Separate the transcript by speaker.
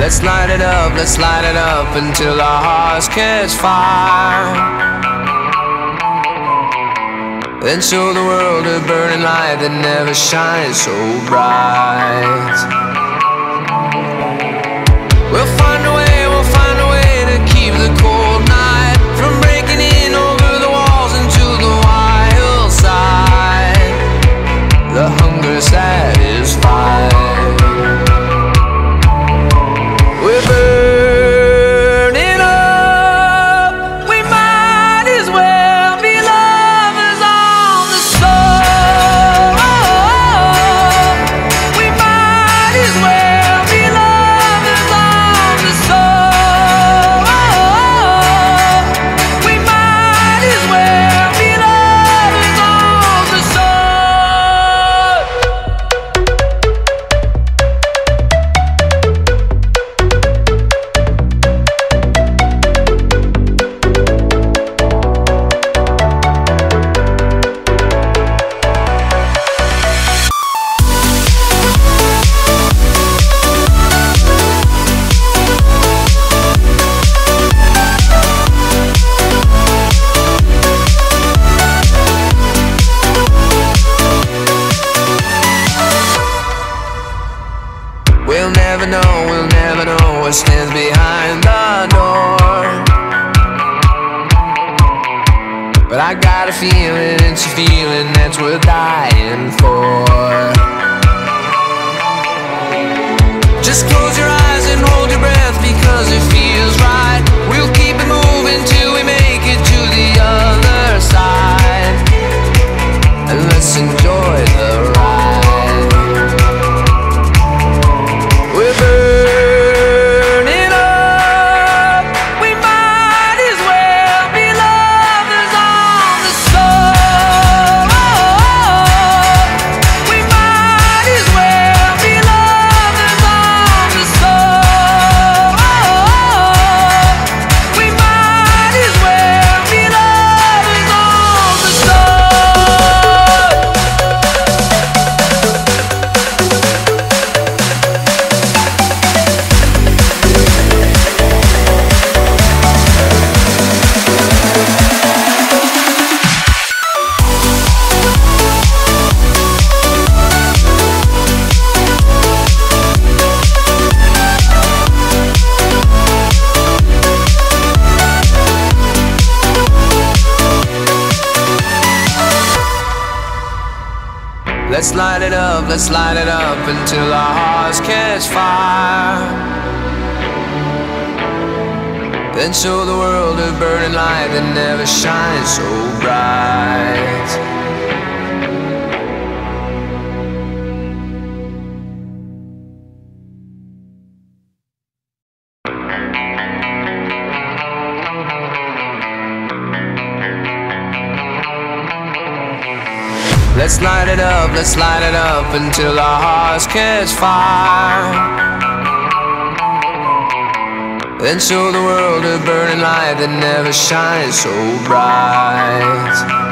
Speaker 1: let's light it up until our hearts catch fire. Then show the world a burning light that never shines so bright. We'll find a way to keep the cold night from breaking in over the walls into the wild side. The hunger satisfied. We're burning up. We might as well be lovers on the soul. We might as well be lovers on the soul. We might as well be lovers on the soul. We'll never know what stands behind the door. But I got a feeling, it's a feeling that's worth dying for. Just close your eyes and hold your breath because it feels right. We'll keep it moving till we make it to the other side. And let's enjoy the ride. We're burning up. We might as well be lovers on the soul. We might as well be lovers on the soul. We might as well be lovers on the soul. Let's light it up until our hearts catch fire. Then show the world a burning light that never shines so bright. Let's light it up until our hearts catch fire. Then show the world a burning light that never shines so bright.